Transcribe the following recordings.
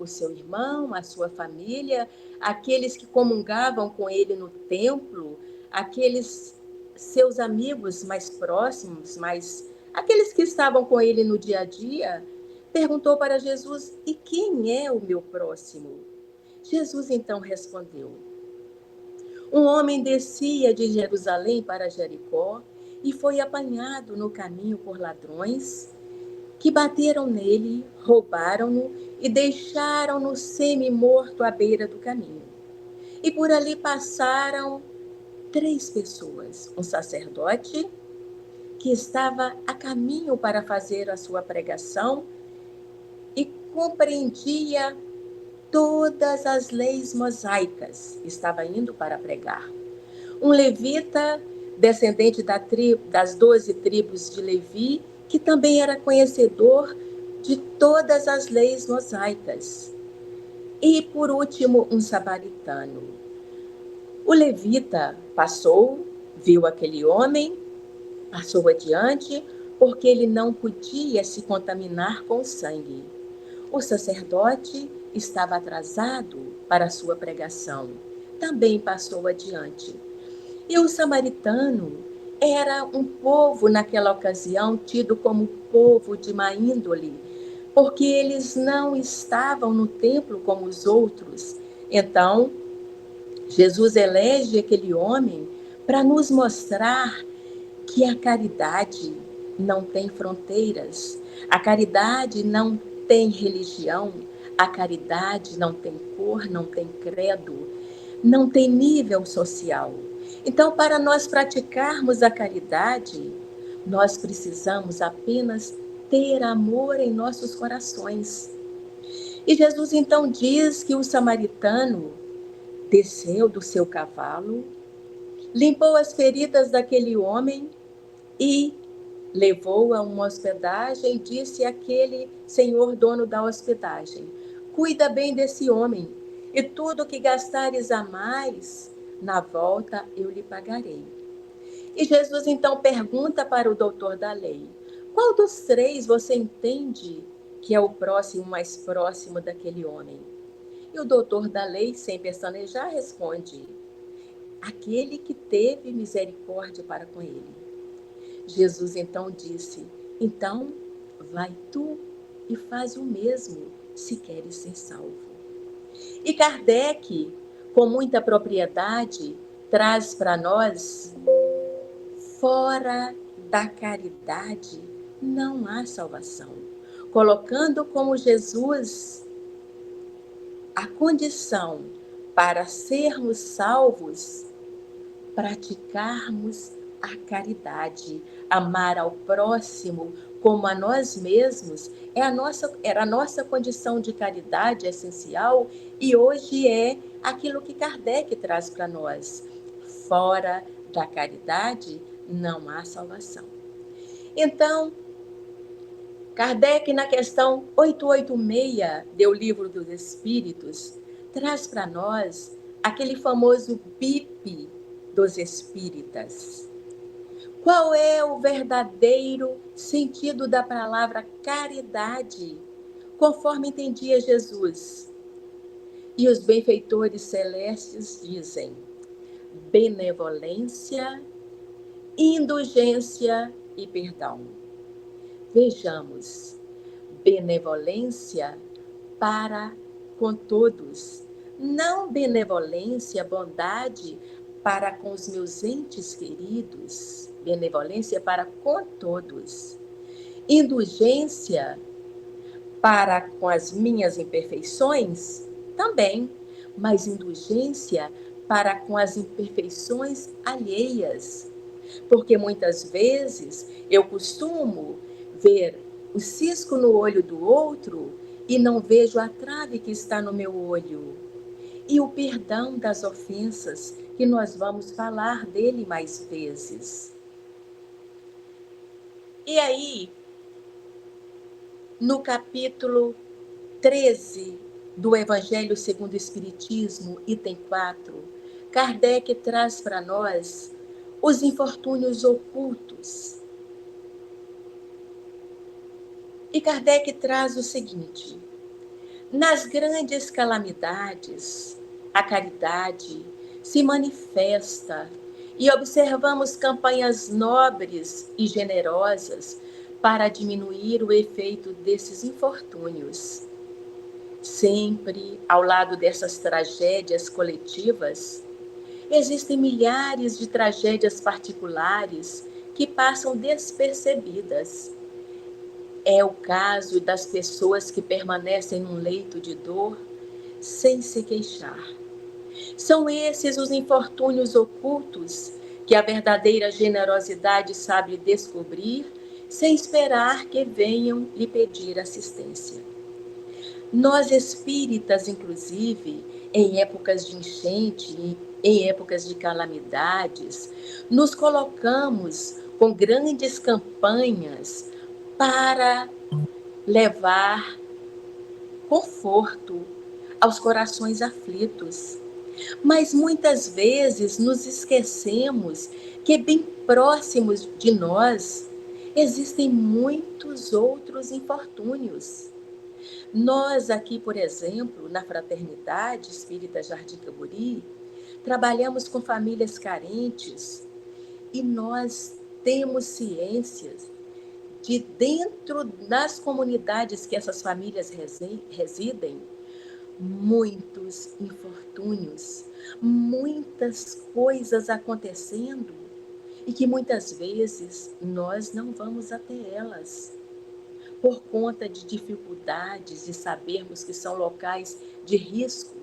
o seu irmão, a sua família, aqueles que comungavam com ele no templo, aqueles seus amigos mais próximos, aqueles que estavam com ele no dia a dia, perguntou para Jesus: e quem é o meu próximo? Jesus então respondeu: um homem descia de Jerusalém para Jericó e foi apanhado no caminho por ladrões que bateram nele, roubaram-no e deixaram-no semi-morto à beira do caminho. E por ali passaram 3 pessoas: um sacerdote que estava a caminho para fazer a sua pregação e compreendia todas as leis mosaicas, estava indo para pregar. Um levita, descendente das 12 tribos de Levi, que também era conhecedor de todas as leis mosaicas. E, por último, um samaritano. O levita passou, viu aquele homem, passou adiante, porque ele não podia se contaminar com sangue. O sacerdote estava atrasado para a sua pregação, também passou adiante. E o samaritano era um povo, naquela ocasião, tido como povo de má índole, porque eles não estavam no templo como os outros. Então, Jesus elege aquele homem para nos mostrar que a caridade não tem fronteiras, a caridade não tem religião, a caridade não tem cor, não tem credo, não tem nível social. Então, para nós praticarmos a caridade, nós precisamos apenas ter amor em nossos corações. E Jesus então diz que o samaritano desceu do seu cavalo, limpou as feridas daquele homem e levou a uma hospedagem. Disse àquele senhor dono da hospedagem: cuida bem desse homem, e tudo que gastares a mais, na volta eu lhe pagarei. E Jesus então pergunta para o doutor da lei: qual dos 3 você entende que é o próximo, mais próximo daquele homem? E o doutor da lei, sem pestanejar, responde: aquele que teve misericórdia para com ele. Jesus então disse: então, vai tu e faz o mesmo, se queres ser salvo. E Kardec, com muita propriedade, traz para nós: fora da caridade não há salvação. Colocando como Jesus a condição para sermos salvos, praticarmos a caridade, amar ao próximo como a nós mesmos, era a nossa condição de caridade essencial, e hoje é aquilo que Kardec traz para nós. Fora da caridade não há salvação. Então, Kardec, na questão 886 do Livro dos Espíritos, traz para nós aquele famoso BIP dos espíritas. Qual é o verdadeiro sentido da palavra caridade, conforme entendia Jesus? E os benfeitores celestes dizem: benevolência, indulgência e perdão. Vejamos: benevolência para com todos, não benevolência, bondade para com os meus entes queridos, benevolência para com todos. Indulgência para com as minhas imperfeições, também, mas indulgência para com as imperfeições alheias, porque muitas vezes eu costumo ver o cisco no olho do outro e não vejo a trave que está no meu olho. E o perdão das ofensas, que nós vamos falar dele mais vezes. E aí, no capítulo 13 do Evangelho segundo o Espiritismo, item 4, Kardec traz para nós os infortúnios ocultos. E Kardec traz o seguinte: Nas grandes calamidades, a caridade se manifesta e observamos campanhas nobres e generosas para diminuir o efeito desses infortúnios. Sempre ao lado dessas tragédias coletivas, existem milhares de tragédias particulares que passam despercebidas. É o caso das pessoas que permanecem num leito de dor sem se queixar. São esses os infortúnios ocultos que a verdadeira generosidade sabe descobrir sem esperar que venham lhe pedir assistência. Nós espíritas, inclusive, em épocas de enchente, em épocas de calamidades, nos colocamos com grandes campanhas para levar conforto aos corações aflitos. Mas muitas vezes nos esquecemos que bem próximos de nós existem muitos outros infortúnios. Nós aqui, por exemplo, na Fraternidade Espírita Jardim Camburi, trabalhamos com famílias carentes e nós temos ciências de dentro das comunidades que essas famílias residem, muitos infortúnios, muitas coisas acontecendo e que muitas vezes nós não vamos até elas por conta de dificuldades de sabermos que são locais de risco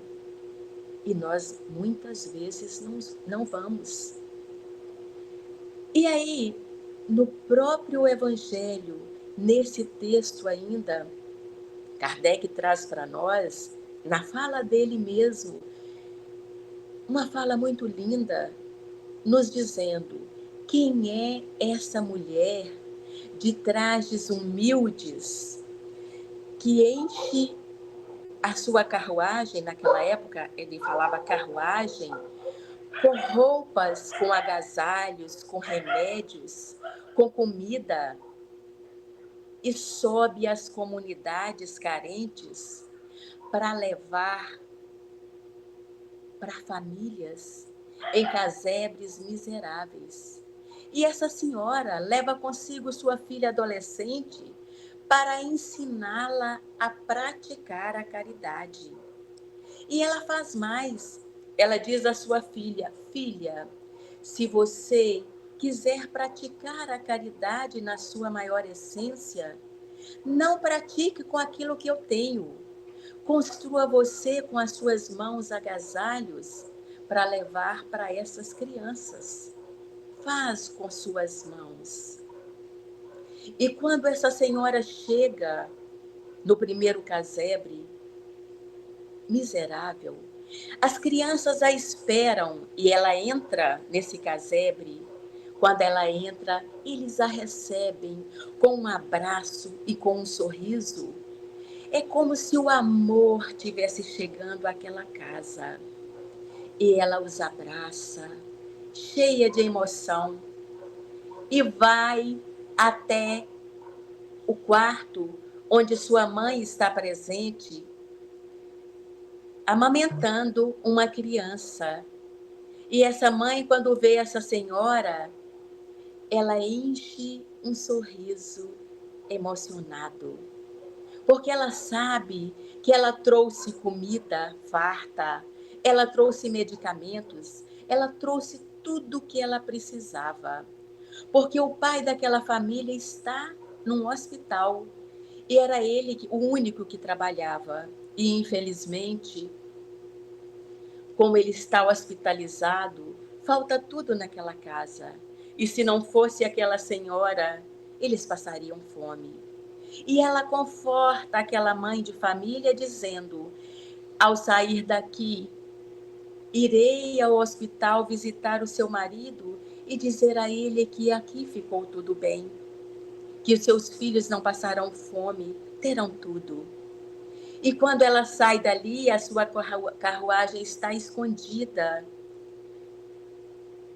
e nós muitas vezes não vamos. E aí, no próprio Evangelho, nesse texto ainda, Kardec traz para nós, na fala dele mesmo, uma fala muito linda, nos dizendo: quem é essa mulher de trajes humildes que enche a sua carruagem? Naquela época ele falava carruagem, com roupas, com agasalhos, com remédios, com comida, e sobe às comunidades carentes para levar para famílias em casebres miseráveis. E essa senhora leva consigo sua filha adolescente para ensiná-la a praticar a caridade. E ela faz mais. Ela diz à sua filha: filha, se você quiser praticar a caridade na sua maior essência, não pratique com aquilo que eu tenho. Construa você com as suas mãos agasalhos para levar para essas crianças. Faz com suas mãos. E quando essa senhora chega no primeiro casebre, miserável, as crianças a esperam e ela entra nesse casebre. Quando ela entra, eles a recebem com um abraço e com um sorriso. É como se o amor tivesse chegando àquela casa. E ela os abraça, cheia de emoção, e vai até o quarto onde sua mãe está presente, amamentando uma criança. E essa mãe, quando vê essa senhora, ela enche um sorriso emocionado, porque ela sabe que ela trouxe comida farta, ela trouxe medicamentos, ela trouxe tudo o que ela precisava, porque o pai daquela família está num hospital e era ele o único que trabalhava. E infelizmente, como ele está hospitalizado, falta tudo naquela casa. E se não fosse aquela senhora, eles passariam fome. E ela conforta aquela mãe de família dizendo: ao sair daqui, irei ao hospital visitar o seu marido e dizer a ele que aqui ficou tudo bem, que os seus filhos não passarão fome, terão tudo. E quando ela sai dali, a sua carruagem está escondida.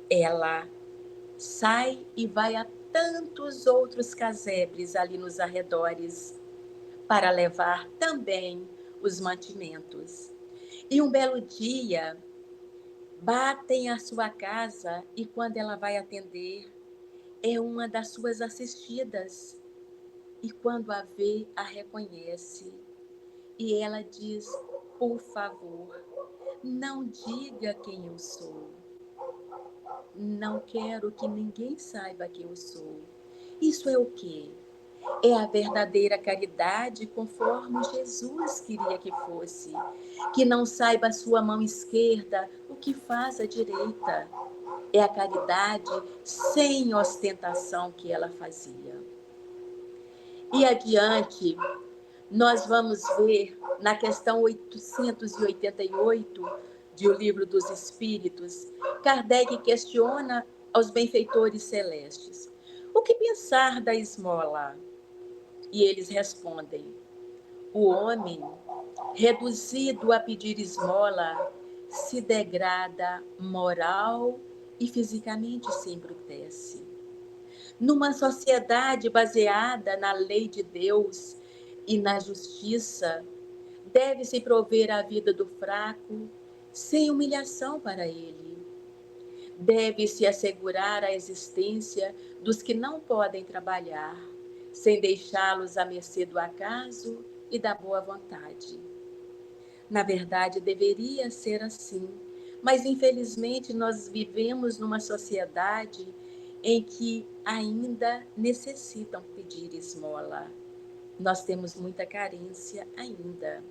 Ela sai e vai a tantos outros casebres ali nos arredores para levar também os mantimentos. E um belo dia, batem à sua casa e quando ela vai atender, é uma das suas assistidas. E quando a vê, a reconhece. E ela diz, por favor, não diga quem eu sou. Não quero que ninguém saiba quem eu sou. Isso é o quê? É a verdadeira caridade conforme Jesus queria que fosse. Que não saiba a sua mão esquerda o que faz a direita. É a caridade sem ostentação que ela fazia. E adiante, nós vamos ver na questão 888 de O Livro dos Espíritos, Kardec questiona aos benfeitores celestes: o que pensar da esmola? E eles respondem: o homem, reduzido a pedir esmola, se degrada moral e fisicamente se embrutece. Numa sociedade baseada na lei de Deus e na justiça, deve-se prover a vida do fraco sem humilhação para ele. Deve-se assegurar a existência dos que não podem trabalhar, sem deixá-los à mercê do acaso e da boa vontade. Na verdade, deveria ser assim, mas infelizmente nós vivemos numa sociedade em que ainda necessitam pedir esmola. Nós temos muita carência ainda.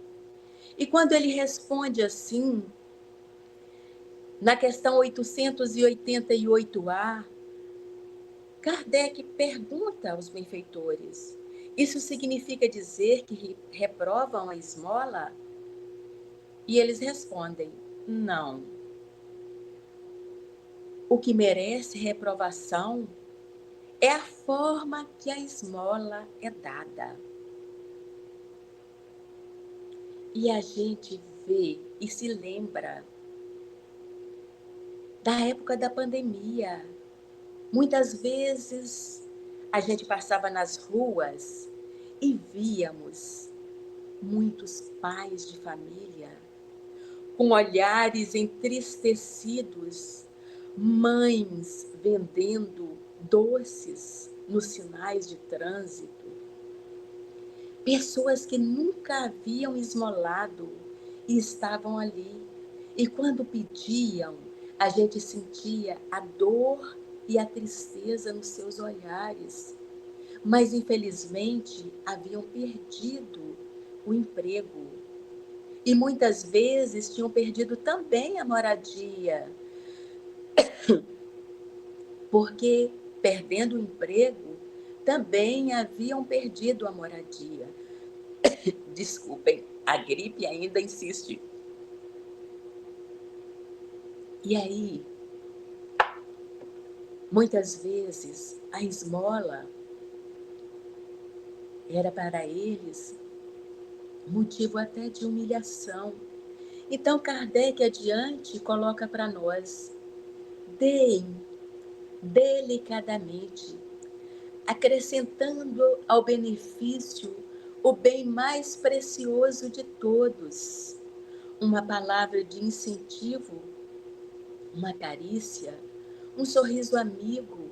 E quando ele responde assim, na questão 888A, Kardec pergunta aos benfeitores: isso significa dizer que reprovam a esmola? E eles respondem: não. O que merece reprovação é a forma que a esmola é dada. E a gente vê e se lembra da época da pandemia. Muitas vezes a gente passava nas ruas e víamos muitos pais de família com olhares entristecidos, mães vendendo doces nos sinais de trânsito, pessoas que nunca haviam esmolado e estavam ali. E quando pediam, a gente sentia a dor e a tristeza nos seus olhares. Mas, infelizmente, haviam perdido o emprego. E muitas vezes tinham perdido também a moradia. Porque, perdendo o emprego, também haviam perdido a moradia. Desculpem, a gripe ainda insiste. E aí, muitas vezes, a esmola era para eles motivo até de humilhação. Então, Kardec adiante coloca para nós: deem delicadamente, acrescentando ao benefício o bem mais precioso de todos, uma palavra de incentivo, uma carícia, um sorriso amigo.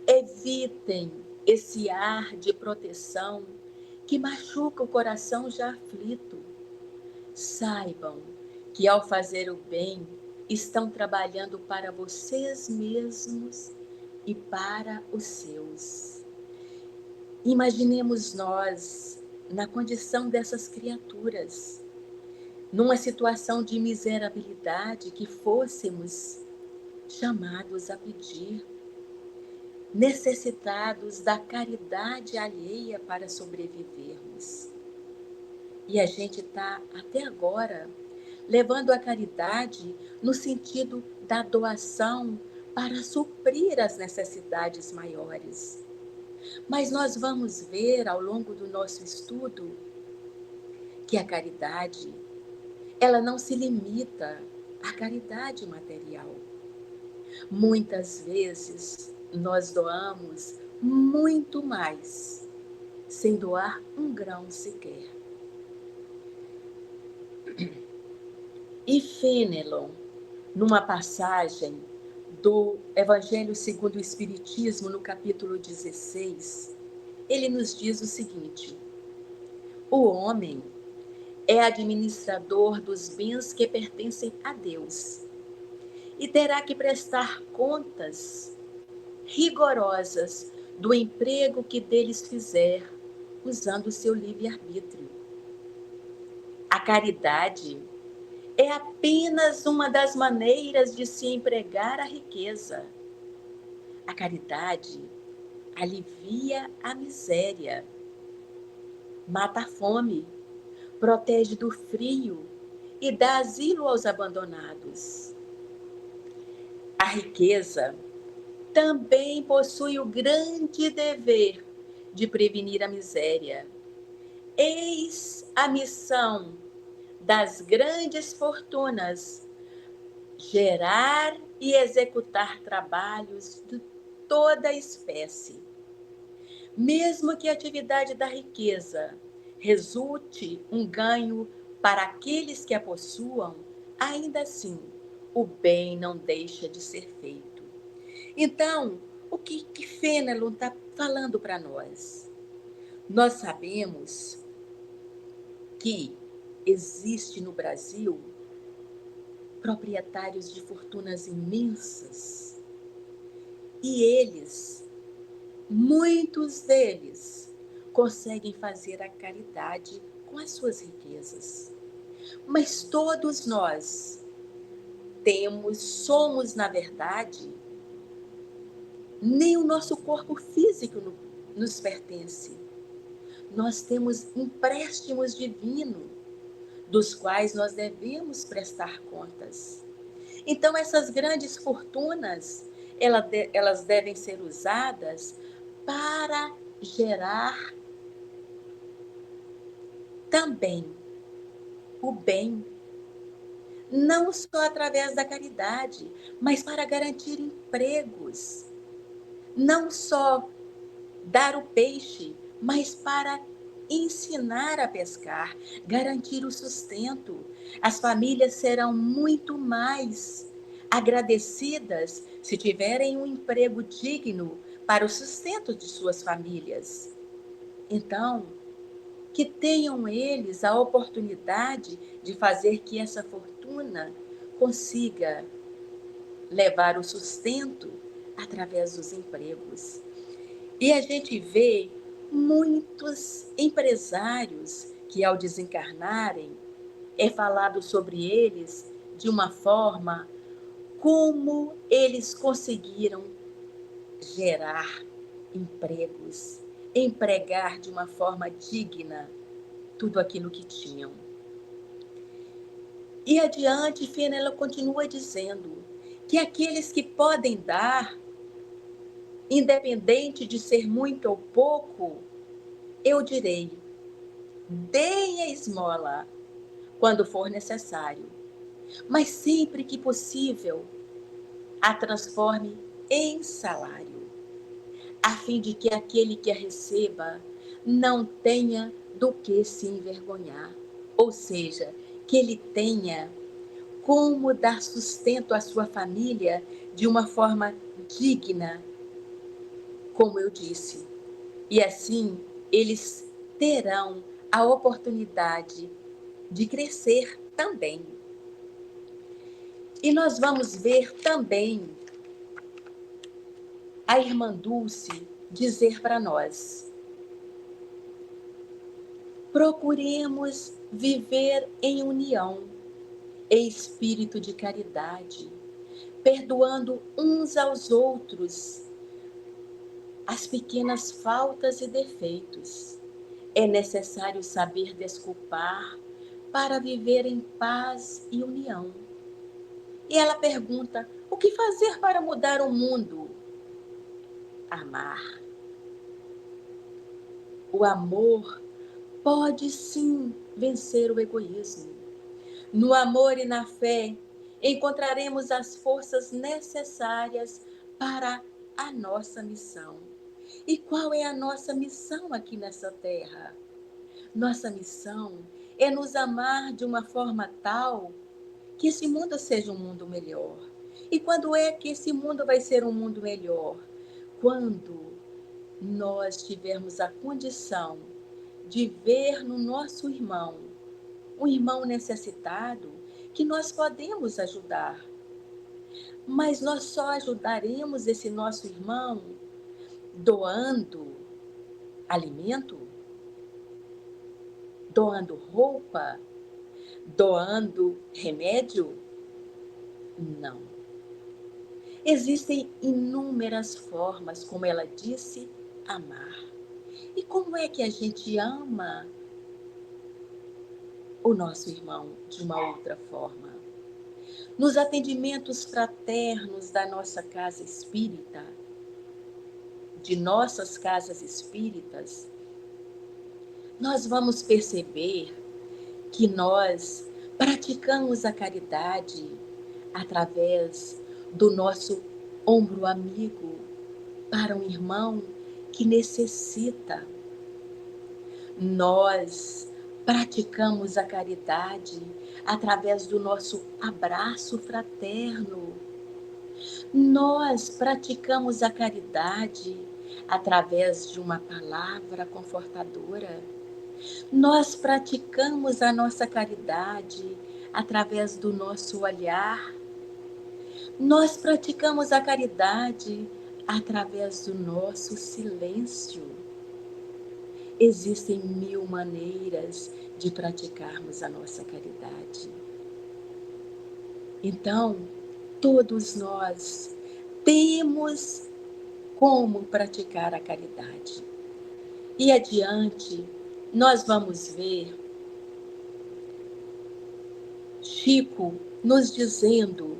Evitem esse ar de proteção que machuca o coração já aflito. Saibam que ao fazer o bem, estão trabalhando para vocês mesmos e para os seus. Imaginemos nós na condição dessas criaturas, numa situação de miserabilidade que fôssemos chamados a pedir, necessitados da caridade alheia para sobrevivermos. E a gente está, até agora, levando a caridade no sentido da doação para suprir as necessidades maiores. Mas nós vamos ver ao longo do nosso estudo que a caridade, ela não se limita à caridade material. Muitas vezes nós doamos muito mais, sem doar um grão sequer. E Fênelon, numa passagem do Evangelho segundo o Espiritismo, no capítulo 16, ele nos diz o seguinte: o homem é administrador dos bens que pertencem a Deus e terá que prestar contas rigorosas do emprego que deles fizer, usando o seu livre-arbítrio. A caridade é apenas uma das maneiras de se empregar a riqueza. A caridade alivia a miséria, mata a fome, protege do frio e dá asilo aos abandonados. A riqueza também possui o grande dever de prevenir a miséria. Eis a missão das grandes fortunas: gerar e executar trabalhos de toda espécie. Mesmo que a atividade da riqueza resulte um ganho para aqueles que a possuam, ainda assim, o bem não deixa de ser feito. Então, o que Fênelon está falando para nós? Nós sabemos que existe no Brasil proprietários de fortunas imensas e eles, muitos deles, conseguem fazer a caridade com as suas riquezas. Mas todos nós somos, na verdade, nem o nosso corpo físico nos pertence. Nós temos empréstimos divinos, dos quais nós devemos prestar contas. Então, essas grandes fortunas, elas devem ser usadas para gerar também o bem, não só através da caridade, mas para garantir empregos, não só dar o peixe, mas para ensinar a pescar, garantir o sustento. As famílias serão muito mais agradecidas se tiverem um emprego digno para o sustento de suas famílias. Então, que tenham eles a oportunidade de fazer que essa fortuna consiga levar o sustento através dos empregos. E a gente vê muitos empresários que, ao desencarnarem, é falado sobre eles de uma forma como eles conseguiram gerar empregos, empregar de uma forma digna tudo aquilo que tinham. E adiante, Fênelon continua dizendo que aqueles que podem dar, independente de ser muito ou pouco, eu direi: deem a esmola quando for necessário, mas sempre que possível, a transforme em salário, a fim de que aquele que a receba não tenha do que se envergonhar, ou seja, que ele tenha como dar sustento à sua família de uma forma digna, como eu disse. E assim, eles terão a oportunidade de crescer também. E nós vamos ver também a irmã Dulce dizer para nós: procuremos viver em união, em espírito de caridade, perdoando uns aos outros as pequenas faltas e defeitos. É necessário saber desculpar para viver em paz e união. E ela pergunta: o que fazer para mudar o mundo? Amar. O amor pode sim vencer o egoísmo. No amor e na fé, encontraremos as forças necessárias para a nossa missão. E qual é a nossa missão aqui nessa terra? Nossa missão é nos amar de uma forma tal que esse mundo seja um mundo melhor. E quando é que esse mundo vai ser um mundo melhor? Quando nós tivermos a condição de ver no nosso irmão, um irmão necessitado, que nós podemos ajudar. Mas nós só ajudaremos esse nosso irmão doando alimento, doando roupa, doando remédio? Não. Existem inúmeras formas, como ela disse, amar. E como é que a gente ama o nosso irmão de uma outra forma? Nos atendimentos fraternos da nossa casa espírita, de nossas casas espíritas, nós vamos perceber que nós praticamos a caridade através do nosso ombro amigo para um irmão que necessita. Nós praticamos a caridade através do nosso abraço fraterno. Nós praticamos a caridade através de uma palavra confortadora. Nós praticamos a nossa caridade através do nosso olhar. Nós praticamos a caridade através do nosso silêncio. Existem 1000 maneiras de praticarmos a nossa caridade. Então, todos nós temos como praticar a caridade. E adiante, nós vamos ver Chico nos dizendo,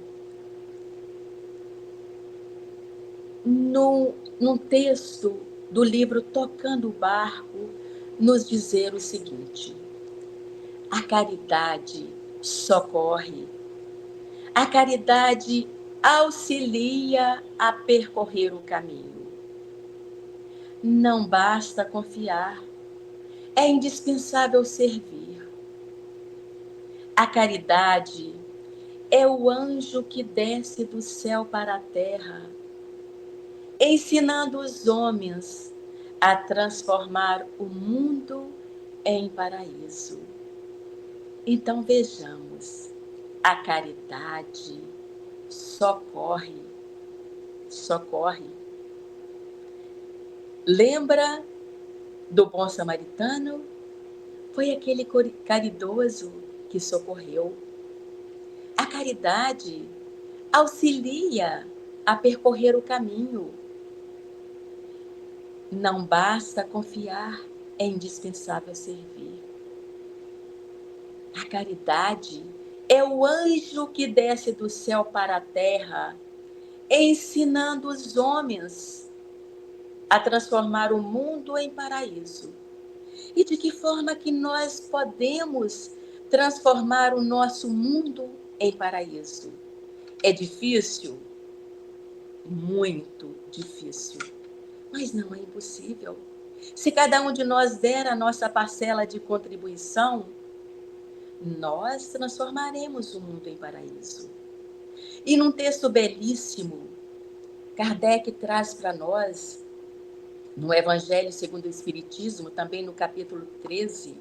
num texto do livro Tocando o Barco, nos dizer o seguinte: a caridade socorre, a caridade auxilia a percorrer o caminho. Não basta confiar, é indispensável servir. A caridade é o anjo que desce do céu para a terra, ensinando os homens a transformar o mundo em paraíso. Então vejamos, a caridade socorre. Lembra do bom samaritano? Foi aquele caridoso que socorreu. A caridade auxilia a percorrer o caminho. Não basta confiar, é indispensável servir. A caridade é o anjo que desce do céu para a terra, ensinando os homens a transformar o mundo em paraíso. E de que forma que nós podemos transformar o nosso mundo em paraíso? É difícil? Muito difícil. Mas não é impossível. Se cada um de nós der a nossa parcela de contribuição, nós transformaremos o mundo em paraíso. E num texto belíssimo, Kardec traz para nós, no Evangelho segundo o Espiritismo, também no capítulo 13,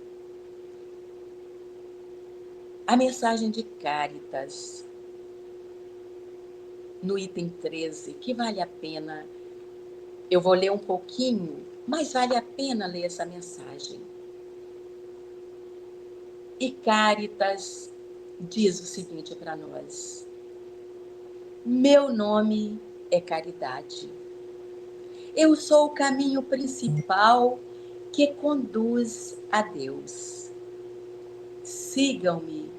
a mensagem de Cáritas, no item 13, que vale a pena. Eu vou ler um pouquinho, mas vale a pena ler essa mensagem. E Cáritas diz o seguinte para nós: meu nome é Caridade. Eu sou o caminho principal que conduz a Deus. Sigam-me,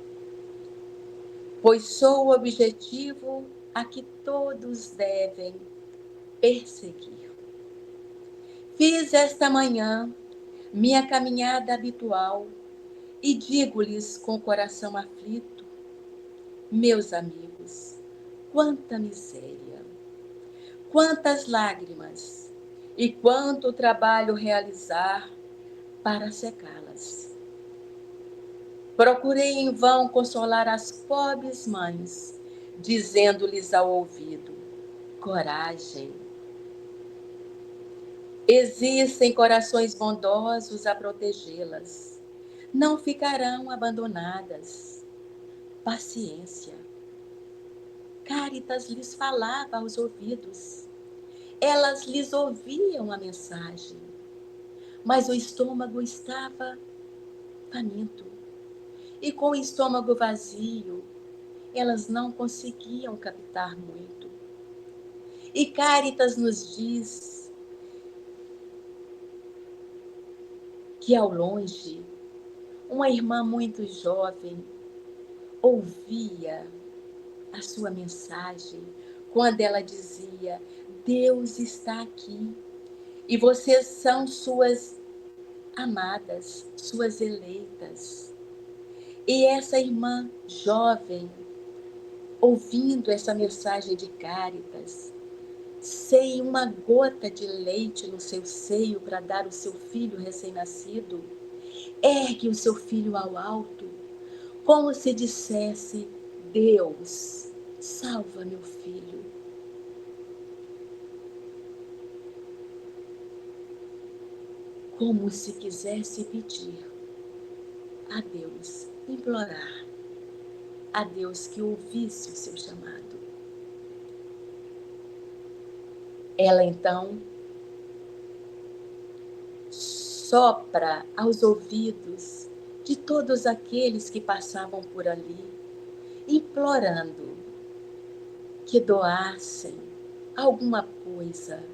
pois sou o objetivo a que todos devem perseguir. Fiz esta manhã minha caminhada habitual e digo-lhes com o coração aflito: meus amigos, quanta miséria, quantas lágrimas e quanto trabalho realizar para secá-las. Procurei em vão consolar as pobres mães, dizendo-lhes ao ouvido: coragem. Existem corações bondosos a protegê-las. Não ficarão abandonadas. Paciência. Cáritas lhes falava aos ouvidos. Elas lhes ouviam a mensagem, mas o estômago estava faminto. E com o estômago vazio, elas não conseguiam captar muito. E Cáritas nos diz que ao longe, uma irmã muito jovem ouvia a sua mensagem quando ela dizia: Deus está aqui e vocês são suas amadas, suas eleitas. E essa irmã jovem, ouvindo essa mensagem de Cáritas, sem uma gota de leite no seu seio para dar ao seu filho recém-nascido, ergue o seu filho ao alto, como se dissesse: Deus, salva meu filho. Como se quisesse pedir a Deus, implorar a Deus que ouvisse o seu chamado. Ela então sopra aos ouvidos de todos aqueles que passavam por ali, implorando que doassem alguma coisa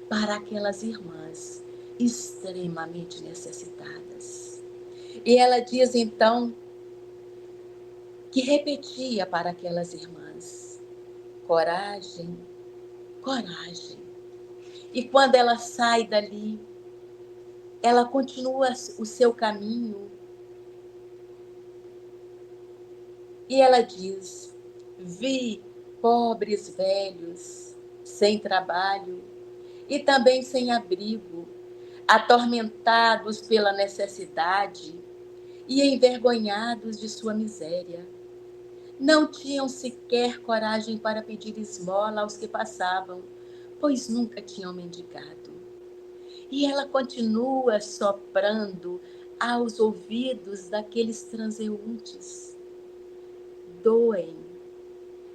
para aquelas irmãs extremamente necessitadas. E ela diz então que repetia para aquelas irmãs: coragem, coragem. E quando ela sai dali, ela continua o seu caminho e ela diz: vi pobres velhos, sem trabalho e também sem abrigo, atormentados pela necessidade e envergonhados de sua miséria. Não tinham sequer coragem para pedir esmola aos que passavam, pois nunca tinham mendigado. E ela continua soprando aos ouvidos daqueles transeuntes: doem,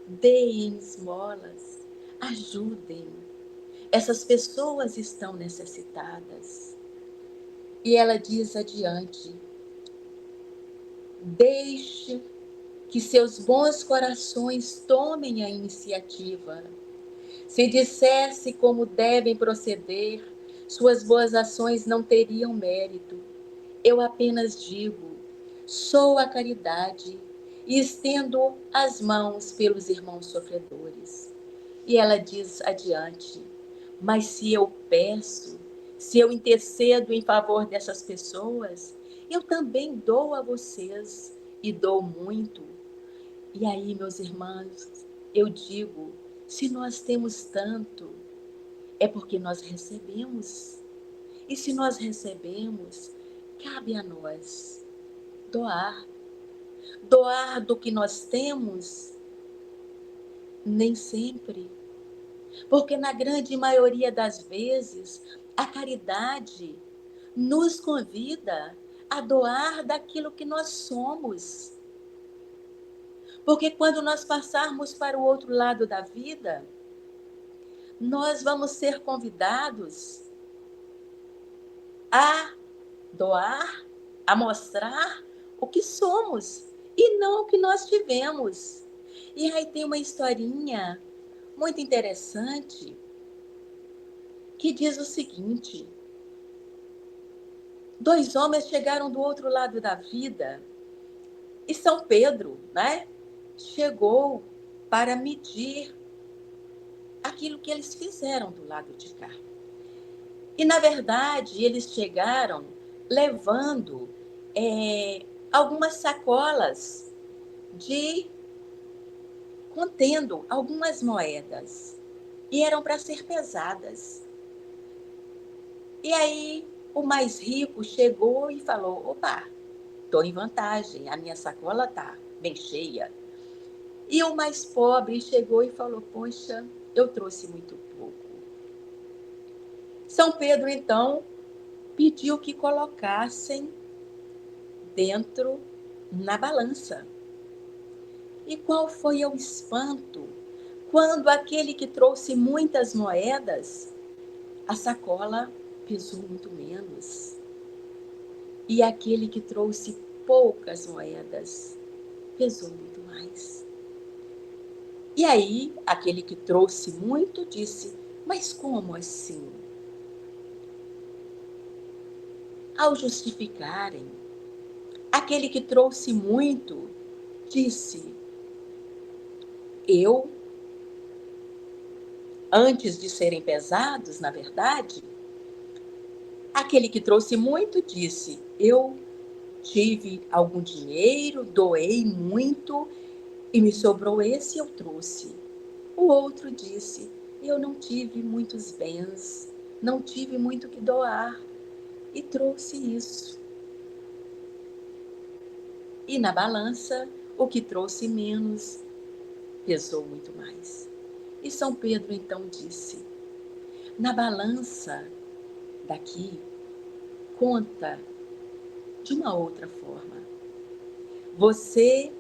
deem esmolas, ajudem. Essas pessoas estão necessitadas. E ela diz adiante: deixe que seus bons corações tomem a iniciativa. Se dissesse como devem proceder, suas boas ações não teriam mérito. Eu apenas digo: sou a caridade e estendo as mãos pelos irmãos sofredores. E ela diz adiante: mas se eu peço, se eu intercedo em favor dessas pessoas, eu também dou a vocês e dou muito. E aí, meus irmãos, eu digo: se nós temos tanto, é porque nós recebemos. E se nós recebemos, cabe a nós doar. Doar do que nós temos, nem sempre. Porque na grande maioria das vezes, a caridade nos convida a doar daquilo que nós somos. Porque quando nós passarmos para o outro lado da vida, nós vamos ser convidados a doar, a mostrar o que somos e não o que nós tivemos. E aí tem uma historinha muito interessante que diz o seguinte: dois homens chegaram do outro lado da vida e São Pedro, né, chegou para medir aquilo que eles fizeram do lado de cá. E, na verdade, eles chegaram levando algumas sacolas contendo algumas moedas. E eram para ser pesadas. E aí, o mais rico chegou e falou: opa, estou em vantagem, a minha sacola está bem cheia. E o mais pobre chegou e falou, poxa, eu trouxe muito pouco. São Pedro, então, pediu que colocassem dentro na balança. E qual foi o espanto quando aquele que trouxe muitas moedas, a sacola pesou muito menos. E aquele que trouxe poucas moedas pesou muito mais. E aí, aquele que trouxe muito disse, mas como assim? Ao justificarem, aquele que trouxe muito disse, eu, antes de serem pesados, na verdade, aquele que trouxe muito disse, eu tive algum dinheiro, doei muito e me sobrou esse eu trouxe. O outro disse, eu não tive muitos bens, não tive muito que doar e trouxe isso. E na balança, o que trouxe menos pesou muito mais. E São Pedro então disse, na balança daqui, conta de uma outra forma. Você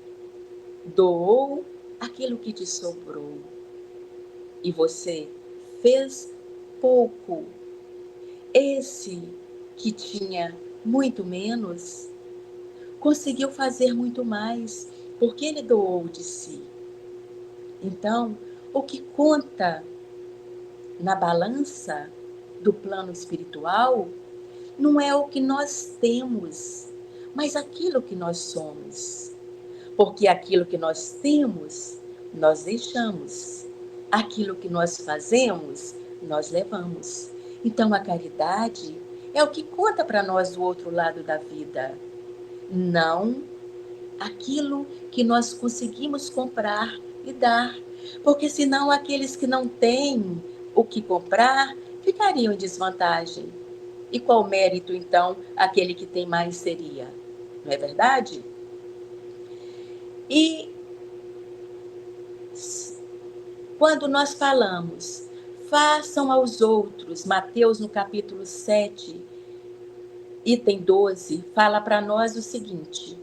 doou aquilo que te sobrou e você fez pouco. Esse que tinha muito menos conseguiu fazer muito mais porque ele doou de si. Então, o que conta na balança do plano espiritual não é o que nós temos, mas aquilo que nós somos. Porque aquilo que nós temos, nós deixamos. Aquilo que nós fazemos, nós levamos. Então, a caridade é o que conta para nós do outro lado da vida. Não aquilo que nós conseguimos comprar e dar. Porque senão aqueles que não têm o que comprar ficariam em desvantagem. E qual mérito, então, aquele que tem mais seria? Não é verdade? E quando nós falamos, façam aos outros, Mateus no capítulo 7, item 12, fala para nós o seguinte,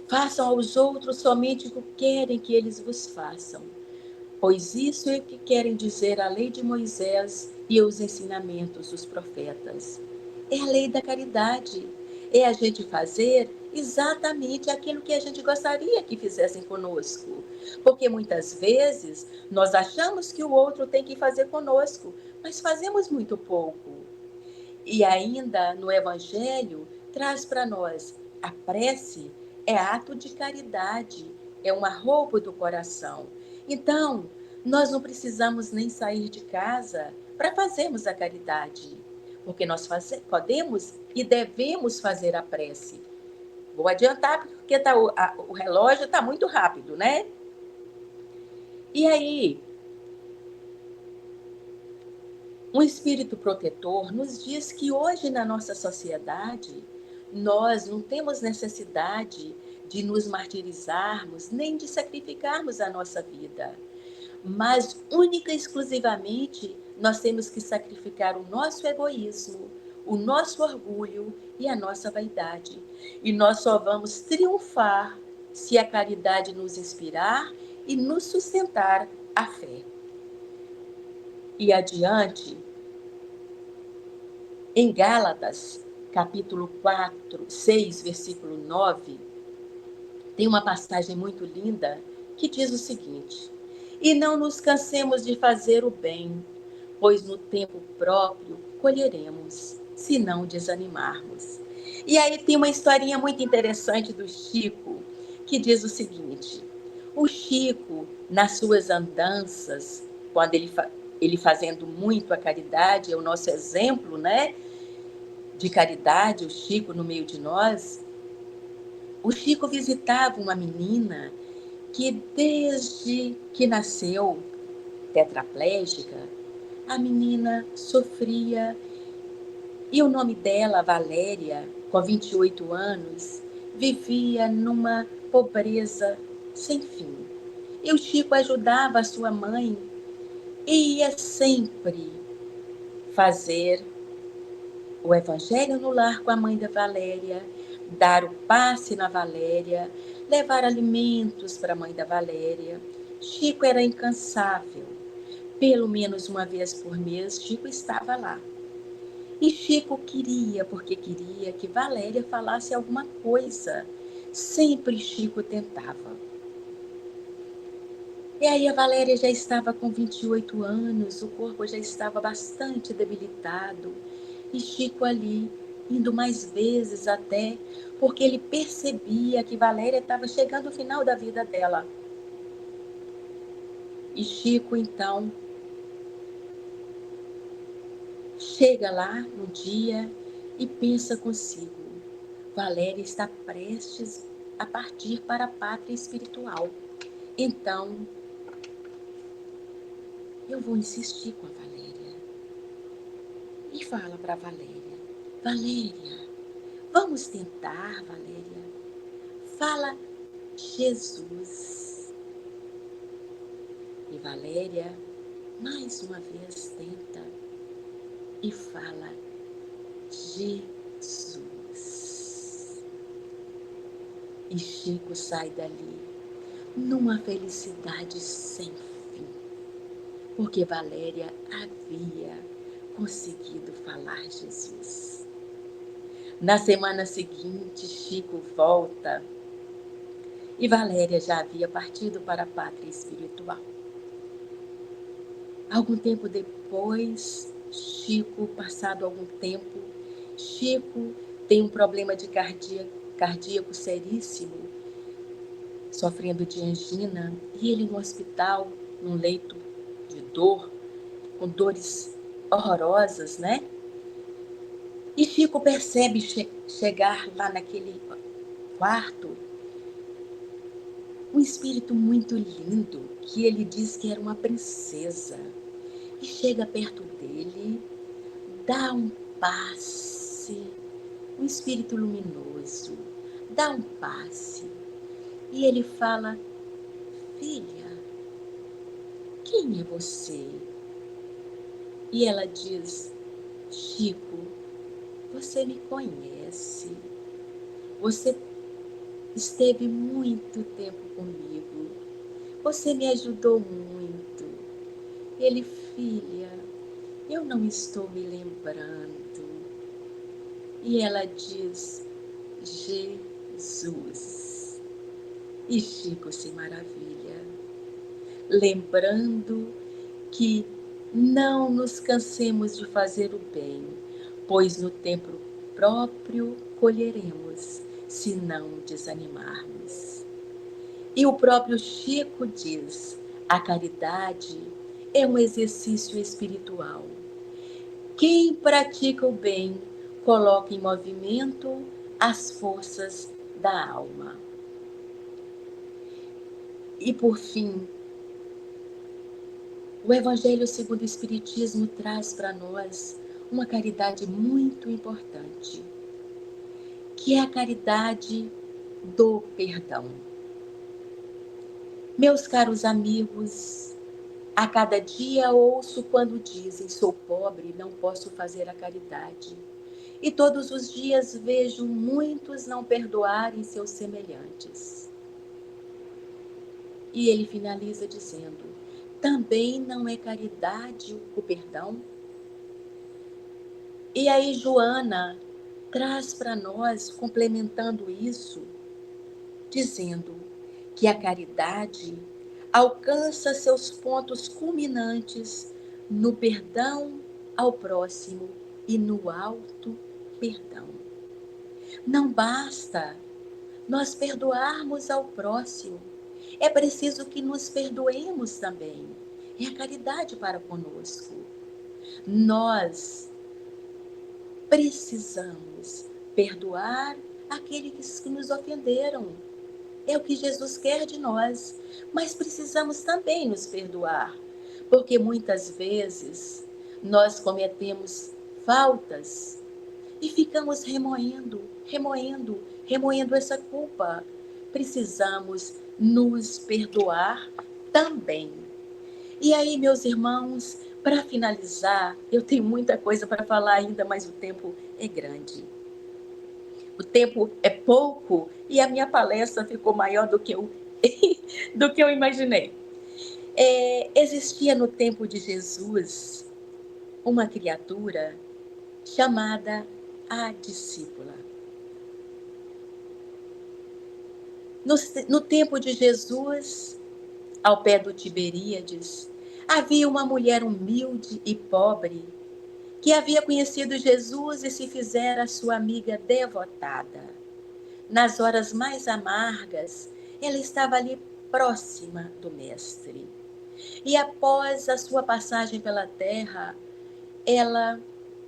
façam aos outros somente o que querem que eles vos façam, pois isso é o que querem dizer a lei de Moisés e os ensinamentos dos profetas. É a lei da caridade, é a gente fazer exatamente aquilo que a gente gostaria que fizessem conosco. Porque muitas vezes nós achamos que o outro tem que fazer conosco, mas fazemos muito pouco. E ainda no Evangelho traz para nós a prece é ato de caridade, é uma roupa do coração. Então, nós não precisamos nem sair de casa para fazermos a caridade, porque nós podemos e devemos fazer a prece. Vou adiantar porque o relógio está muito rápido, né? E aí, um espírito protetor nos diz que hoje na nossa sociedade nós não temos necessidade de nos martirizarmos nem de sacrificarmos a nossa vida, mas única e exclusivamente nós temos que sacrificar o nosso egoísmo, o nosso orgulho e a nossa vaidade. E nós só vamos triunfar se a caridade nos inspirar e nos sustentar a fé. E adiante, em Gálatas, capítulo 4, 6, versículo 9, tem uma passagem muito linda que diz o seguinte: e não nos cansemos de fazer o bem, pois no tempo próprio colheremos, se não desanimarmos. E aí tem uma historinha muito interessante do Chico, que diz o seguinte: o Chico, nas suas andanças, quando ele fazendo muito a caridade, é o nosso exemplo, né, de caridade, o Chico no meio de nós, o Chico visitava uma menina que desde que nasceu tetraplégica, a menina sofria E o nome dela, Valéria, com 28 anos, vivia numa pobreza sem fim. E o Chico ajudava a sua mãe e ia sempre fazer o evangelho no lar com a mãe da Valéria, dar o passe na Valéria, levar alimentos para a mãe da Valéria. Chico era incansável. Pelo menos uma vez por mês, Chico estava lá. E Chico queria, porque queria que Valéria falasse alguma coisa. Sempre Chico tentava. E aí a Valéria já estava com 28 anos, o corpo já estava bastante debilitado. E Chico ali, indo mais vezes até, porque ele percebia que Valéria estava chegando ao final da vida dela. E Chico, então, chega lá no dia e pensa consigo: Valéria está prestes a partir para a pátria espiritual. Então, eu vou insistir com a Valéria. E fala para Valéria: Valéria, vamos tentar, Valéria. Fala Jesus. E Valéria, mais uma vez, tenta e fala Jesus. E Chico sai dali numa felicidade sem fim, porque Valéria havia conseguido falar Jesus. Na semana seguinte, Chico volta e Valéria já havia partido para a pátria espiritual. Algum tempo depois, Chico, passado algum tempo, Chico tem um problema de cardíaco seríssimo, sofrendo de angina, e ele no hospital, num leito de dor, com dores horrorosas, né? E Chico percebe chegar lá naquele quarto um espírito muito lindo, que ele diz que era uma princesa. E chega perto dele, dá um passe, um espírito luminoso, dá um passe. E ele fala: filha, quem é você? E ela diz: Chico, você me conhece. Você esteve muito tempo comigo. Você me ajudou muito. Ele: filha, eu não estou me lembrando. E ela diz: Jesus. E Chico se maravilha, lembrando que não nos cansemos de fazer o bem, pois no tempo próprio colheremos, se não desanimarmos. E o próprio Chico diz: a caridade é um exercício espiritual. Quem pratica o bem coloca em movimento as forças da alma. E por fim, o Evangelho segundo o Espiritismo traz para nós uma caridade muito importante, que é a caridade do perdão. Meus caros amigos, a cada dia ouço quando dizem: sou pobre, não posso fazer a caridade. E todos os dias vejo muitos não perdoarem seus semelhantes. E ele finaliza dizendo: também não é caridade o perdão? E aí Joana traz para nós, complementando isso, dizendo que a caridade alcança seus pontos culminantes no perdão ao próximo e no auto perdão. Não basta nós perdoarmos ao próximo, é preciso que nos perdoemos também. É a caridade para conosco. Nós precisamos perdoar aqueles que nos ofenderam. É o que Jesus quer de nós. Mas precisamos também nos perdoar, porque muitas vezes nós cometemos faltas e ficamos remoendo essa culpa. Precisamos nos perdoar também. E aí, meus irmãos, para finalizar, eu tenho muita coisa para falar ainda, mas o tempo é grande. O tempo é pouco e a minha palestra ficou maior do que eu imaginei. Existia no tempo de Jesus uma criatura chamada a discípula. No tempo de Jesus, ao pé do Tiberíades, havia uma mulher humilde e pobre que havia conhecido Jesus e se fizera sua amiga devotada. Nas horas mais amargas, ela estava ali próxima do Mestre. E após a sua passagem pela terra, ela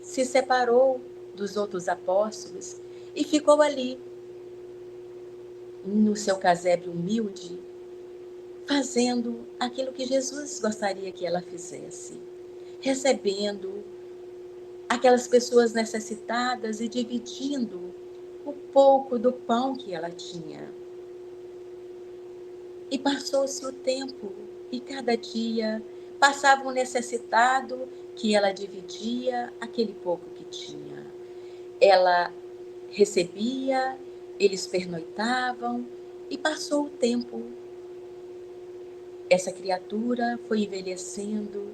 se separou dos outros apóstolos e ficou ali, no seu casebre humilde, fazendo aquilo que Jesus gostaria que ela fizesse, recebendo aquelas pessoas necessitadas e dividindo o pouco do pão que ela tinha. E passou-se o tempo, e cada dia passava um necessitado que ela dividia aquele pouco que tinha. Ela recebia, eles pernoitavam, e passou o tempo. Essa criatura foi envelhecendo,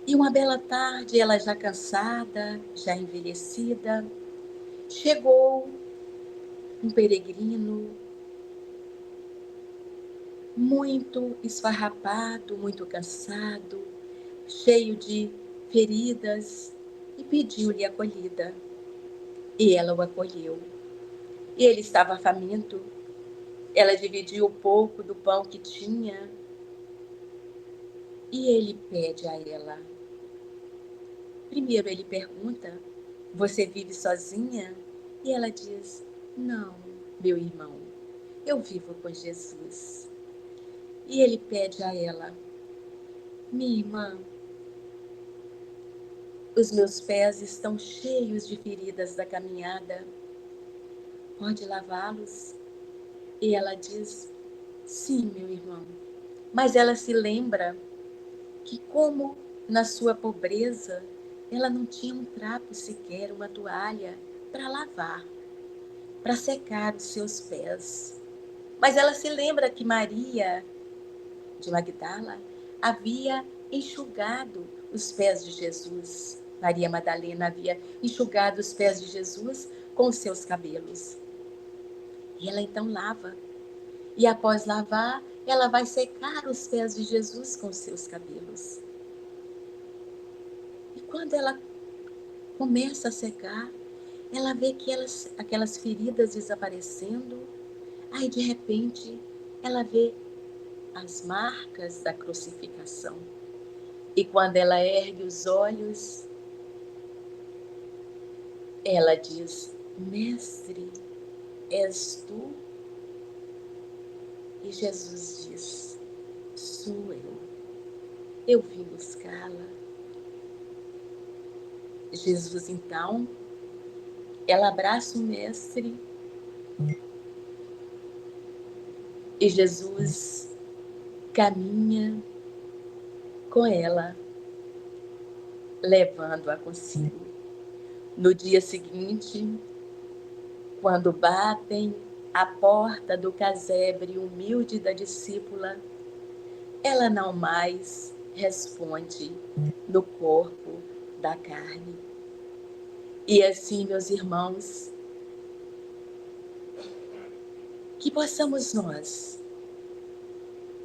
e uma bela tarde, ela já cansada, já envelhecida, chegou um peregrino muito esfarrapado, muito cansado, cheio de feridas, e pediu-lhe acolhida. E ela o acolheu. E ele estava faminto. Ela dividiu um pouco do pão que tinha, e ele pede a ela. Primeiro ele pergunta: você vive sozinha? E ela diz: não, meu irmão, eu vivo com Jesus. E ele pede a ela: minha irmã, os meus pés estão cheios de feridas da caminhada, pode lavá-los? E ela diz: sim, meu irmão. Mas ela se lembra que, como na sua pobreza, ela não tinha um trapo sequer, uma toalha para lavar, para secar os seus pés. Mas ela se lembra que Maria de Magdala havia enxugado os pés de Jesus. Maria Madalena havia enxugado os pés de Jesus com os seus cabelos. E ela então lava. E após lavar, ela vai secar os pés de Jesus com os seus cabelos. E quando ela começa a secar, ela vê que aquelas feridas desaparecendo. Aí, de repente, ela vê as marcas da crucificação. E quando ela ergue os olhos, ela diz: Mestre, és tu? E Jesus diz: sou eu. Eu vim buscá-la. Jesus, então, ela abraça o Mestre e Jesus caminha com ela, levando-a consigo. No dia seguinte, quando batem à porta do casebre humilde da discípula, ela não mais responde no corpo da carne. E assim, meus irmãos, que possamos nós,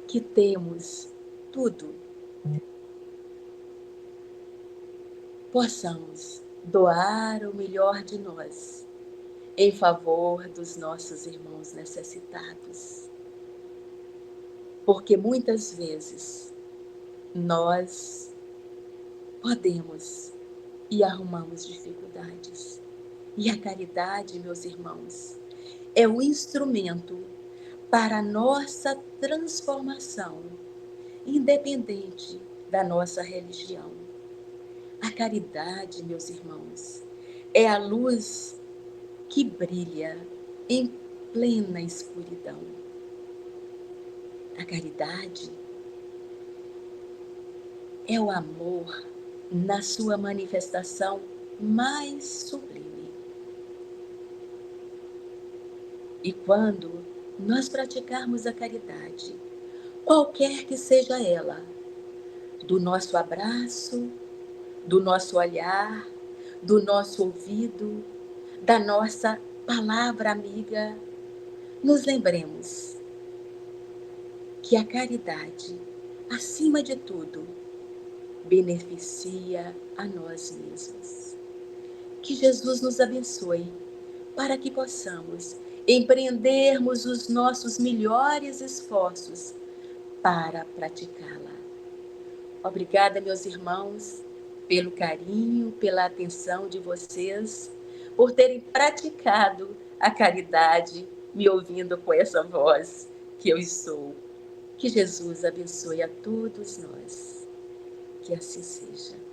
que temos tudo, possamos doar o melhor de nós em favor dos nossos irmãos necessitados. Porque muitas vezes nós podemos e arrumamos dificuldades. E a caridade, meus irmãos, é o instrumento para a nossa transformação, independente da nossa religião. A caridade, meus irmãos, é a luz que brilha em plena escuridão. A caridade é o amor na sua manifestação mais sublime. E quando nós praticarmos a caridade, qualquer que seja ela, do nosso abraço, do nosso olhar, do nosso ouvido, da nossa palavra amiga, nos lembremos que a caridade, acima de tudo, beneficia a nós mesmos. Que Jesus nos abençoe para que possamos empreendermos os nossos melhores esforços para praticá-la. Obrigada, meus irmãos, pelo carinho, pela atenção de vocês, por terem praticado a caridade, me ouvindo com essa voz que eu sou. Que Jesus abençoe a todos nós. Que assim seja.